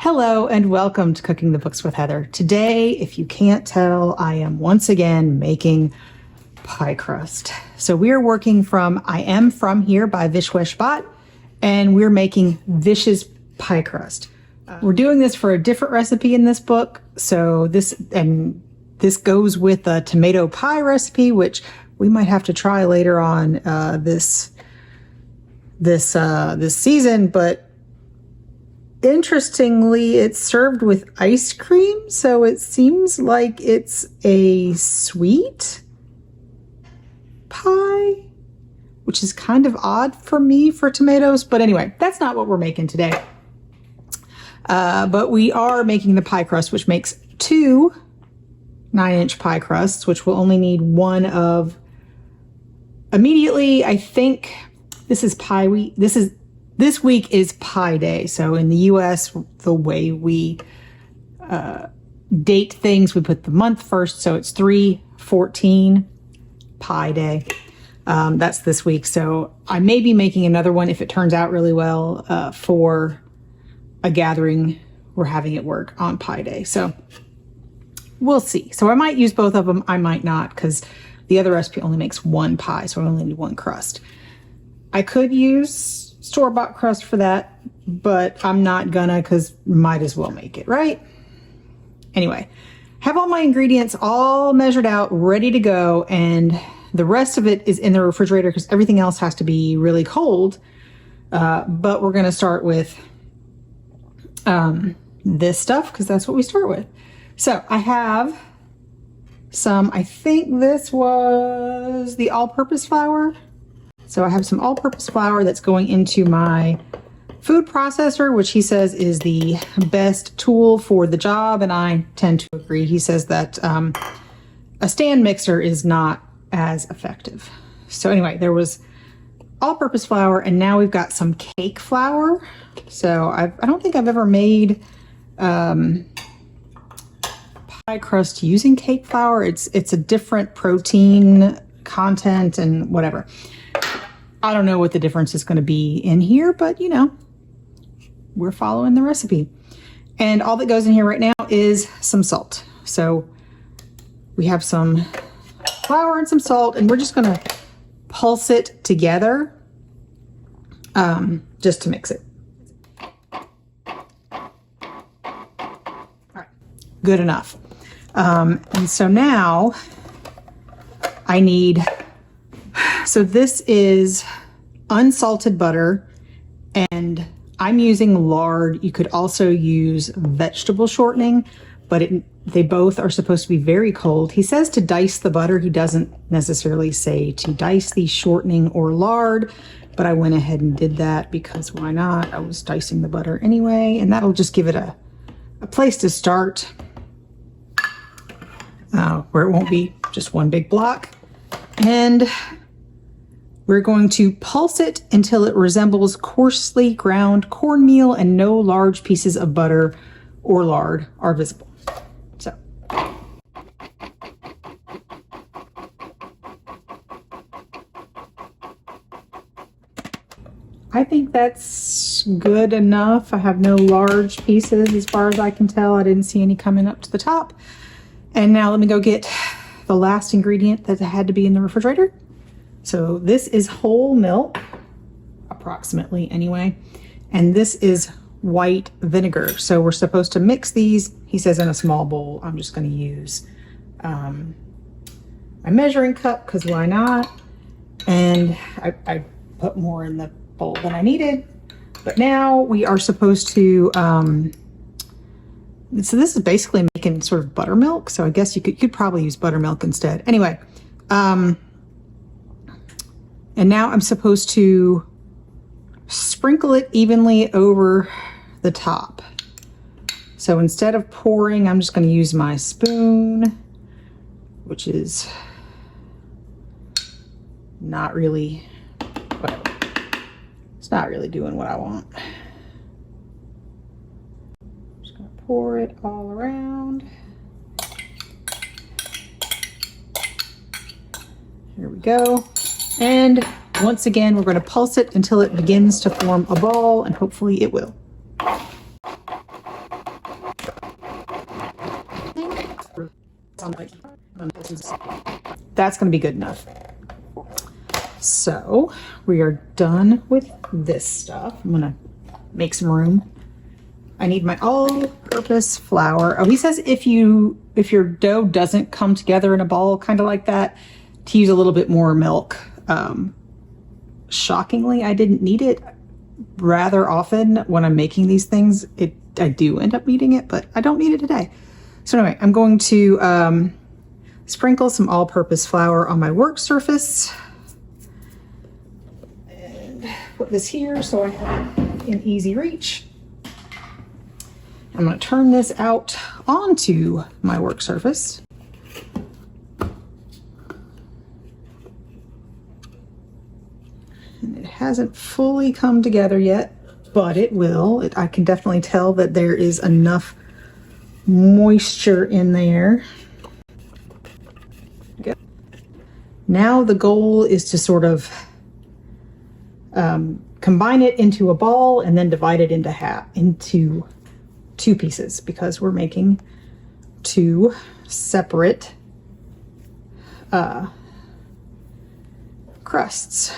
Hello and welcome to Cooking the Books with Heather. Today, if you can't tell, I am once again making pie crust. So we are working from I Am From Here by Vish, and we're making Vish's pie crust. We're doing this for a different recipe in this book. So this goes with a tomato pie recipe, which we might have to try later on this season, but interestingly, it's served with ice cream, so it seems like it's a sweet pie, which is kind of odd for me for tomatoes. But anyway, that's not what we're making today. But we are making the pie crust, which makes 2 9-inch pie crusts, which we'll only need one of immediately. I think this is pie week. This week is Pie Day. So in the US, the way we date things, we put the month first. So it's 3/14 Pie Day. That's this week. So I may be making another one if it turns out really well for a gathering we're having at work on Pie Day. So we'll see. So I might use both of them. I might not, because the other recipe only makes 1 pie. So I only need 1 crust. I could use store-bought crust for that, but I'm not gonna, because might as well make it, right? Anyway, have all my ingredients all measured out, ready to go, and the rest of it is in the refrigerator because everything else has to be really cold. But we're gonna start with this stuff because that's what we start with. So I have some, I think this was the all-purpose flour. So I have some all-purpose flour that's going into my food processor, which he says is the best tool for the job, and I tend to agree. He says that a stand mixer is not as effective. So anyway, there was all-purpose flour, and now we've got some cake flour. So I don't think I've ever made pie crust using cake flour. It's a different protein content and whatever. I don't know what the difference is going to be in here, but you know, we're following the recipe. And all that goes in here right now is some salt. So we have some flour and some salt, and we're just going to pulse it together just to mix it. All right, good enough. And so now I need, so this is unsalted butter, and I'm using lard. You could also use vegetable shortening, but they both are supposed to be very cold. He says to dice the butter. He doesn't necessarily say to dice the shortening or lard, but I went ahead and did that because why not? I was dicing the butter anyway, and that'll just give it a place to start where it won't be just one big block. And we're going to pulse it until it resembles coarsely ground cornmeal and no large pieces of butter or lard are visible. So I think that's good enough. I have no large pieces as far as I can tell. I didn't see any coming up to the top. And now let me go get the last ingredient that had to be in the refrigerator. So this is whole milk, approximately anyway, and this is white vinegar. So we're supposed to mix these, he says, in a small bowl. I'm just going to use my measuring cup because why not? And I put more in the bowl than I needed. But now we are supposed to, so this is basically making sort of buttermilk. So I guess you could probably use buttermilk instead. Anyway, and now I'm supposed to sprinkle it evenly over the top. So instead of pouring, I'm just going to use my spoon, which is not really, whatever. It's not really doing what I want. Just going to pour it all around. Here we go. And once again, we're going to pulse it until it begins to form a ball, and hopefully it will. That's going to be good enough. So we are done with this stuff. I'm going to make some room. I need my all-purpose flour. Oh, he says if your dough doesn't come together in a ball, kind of like that, to use a little bit more milk. Shockingly, I didn't need it rather often when I'm making these things. I do end up needing it, but I don't need it today. So anyway, I'm going to sprinkle some all-purpose flour on my work surface and put this here so I have it in easy reach. I'm going to turn this out onto my work surface. And it hasn't fully come together yet, but it will. I can definitely tell that there is enough moisture in there. Good. Now the goal is to sort of combine it into a ball and then divide it into two pieces, because we're making two separate crusts.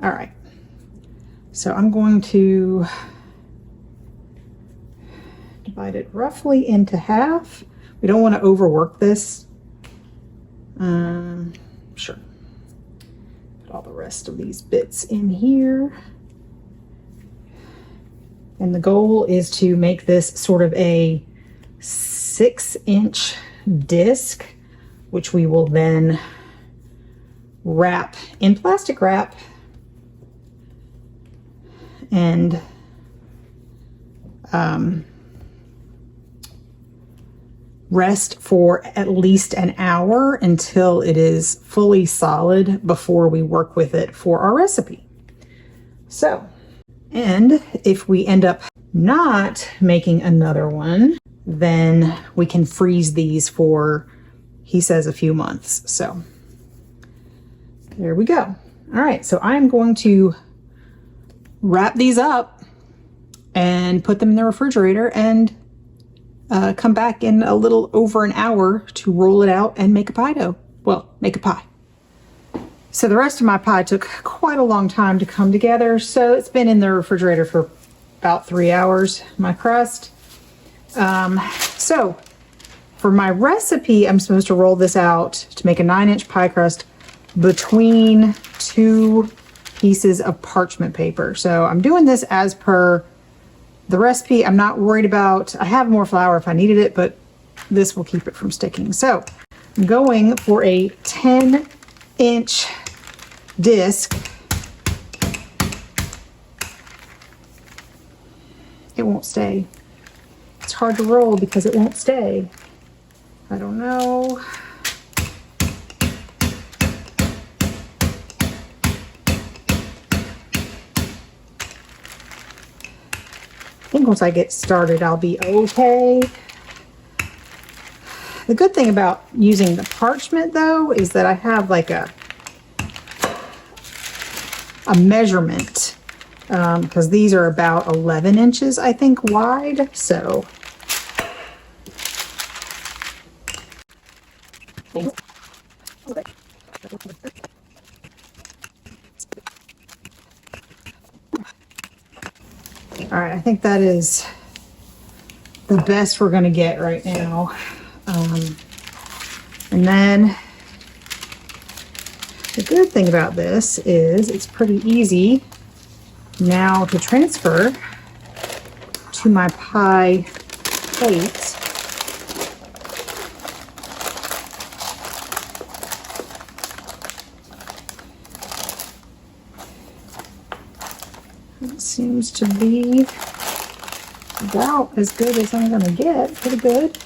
All right, so I'm going to divide it roughly into half. We don't want to overwork this. Sure. Put all the rest of these bits in here. And the goal is to make this sort of a 6-inch disc, which we will then wrap in plastic wrap and rest for at least an hour until it is fully solid before we work with it for our recipe. So, and if we end up not making another one, then we can freeze these for, he says, a few months. So there we go. All right, so I'm going to wrap these up and put them in the refrigerator and come back in a little over an hour to roll it out and make a pie dough. Well, make a pie. So the rest of my pie took quite a long time to come together. So it's been in the refrigerator for about 3 hours, my crust. So for my recipe, I'm supposed to roll this out to make a 9-inch pie crust between 2 pieces of parchment paper. So I'm doing this as per the recipe. I'm not worried about, I have more flour if I needed it, but this will keep it from sticking. So I'm going for a 10-inch disc. It won't stay. It's hard to roll because it won't stay. I don't know. I think once I get started, I'll be okay. The good thing about using the parchment, though, is that I have like a measurement, because these are about 11 inches, I think, wide. So all right, I think that is the best we're going to get right now. And then the good thing about this is it's pretty easy now to transfer to my pie plate. It seems to be about as good as I'm going to get. Pretty good.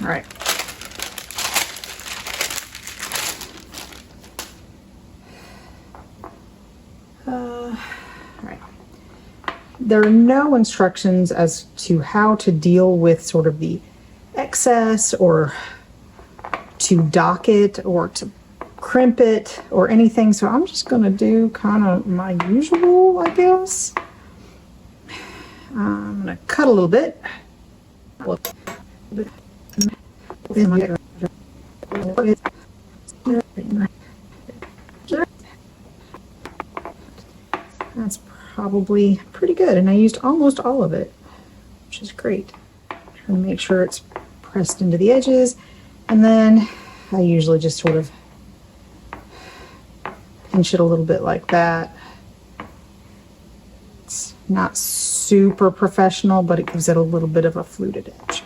All right. All right. There are no instructions as to how to deal with sort of the excess or to dock it or to crimp it or anything. So I'm just going to do kind of my usual, I guess. I'm going to cut a little bit. That's probably pretty good. And I used almost all of it, which is great. Trying to make sure it's pressed into the edges. And then I usually just sort of pinch it a little bit like that. It's not super professional, but it gives it a little bit of a fluted edge.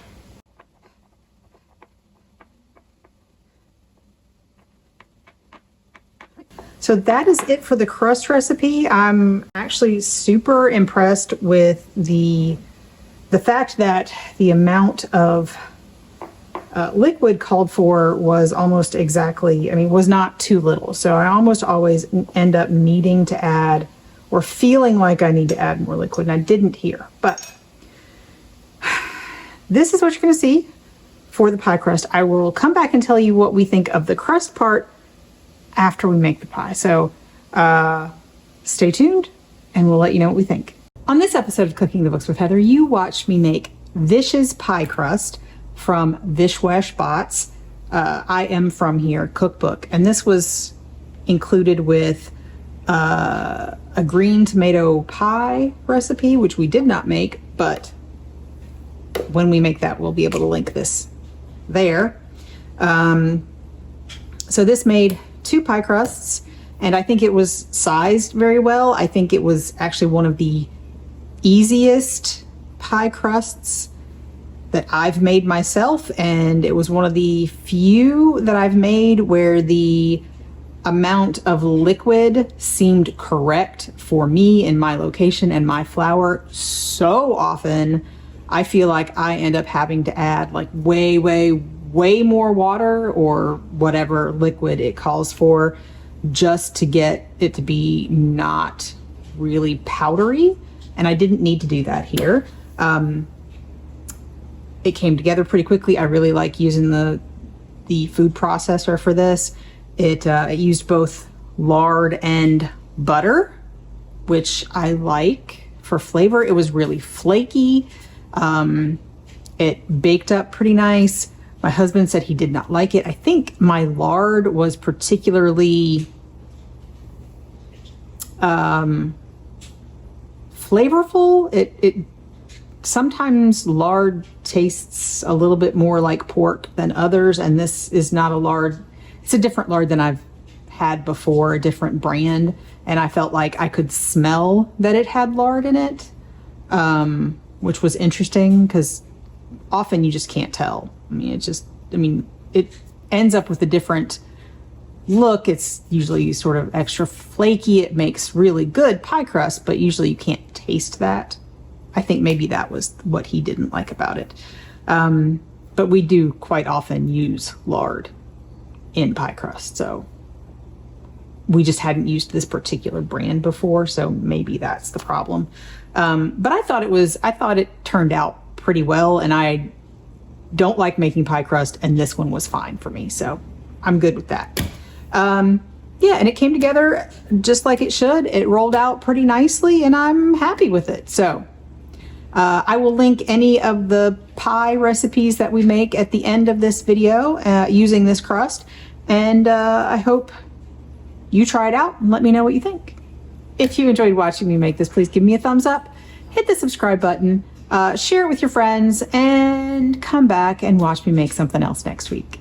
So that is it for the crust recipe. I'm actually super impressed with the fact that the amount of liquid called for was almost exactly, I mean, was not too little. So I almost always end up needing to add or feeling like I need to add more liquid, and I didn't here. But this is what you're going to see for the pie crust. I will come back and tell you what we think of the crust part after we make the pie. So stay tuned and we'll let you know what we think. On this episode of Cooking the Books with Heather, you watched me make Vish's pie crust from Vish Bots. I Am From Here cookbook. And this was included with a green tomato pie recipe, which we did not make, but when we make that, we'll be able to link this there. So this made 2 pie crusts, and I think it was sized very well. I think it was actually one of the easiest pie crusts that I've made myself, and it was one of the few that I've made where the amount of liquid seemed correct for me in my location and my flour. So often I feel like I end up having to add like way more water or whatever liquid it calls for just to get it to be not really powdery. And I didn't need to do that here. It came together pretty quickly. I really like using the food processor for this. It used both lard and butter, which I like for flavor. It was really flaky. It baked up pretty nice. My husband said he did not like it. I think my lard was particularly flavorful. It sometimes lard tastes a little bit more like pork than others, and this is not a lard. It's a different lard than I've had before, a different brand, and I felt like I could smell that it had lard in it, which was interesting because often you just can't tell. It ends up with a different look. It's usually sort of extra flaky. It makes really good pie crust, but usually you can't taste that. I think maybe that was what he didn't like about it. But we do quite often use lard in pie crust, so we just hadn't used this particular brand before, so maybe that's the problem. But I thought it turned out pretty well, and I don't like making pie crust, and this one was fine for me, so I'm good with that. Yeah, and it came together just like it should. It rolled out pretty nicely, and I'm happy with it. So I will link any of the pie recipes that we make at the end of this video using this crust, and I hope you try it out and let me know what you think. If you enjoyed watching me make this, please give me a thumbs up, hit the subscribe button, share it with your friends, and come back and watch me make something else next week.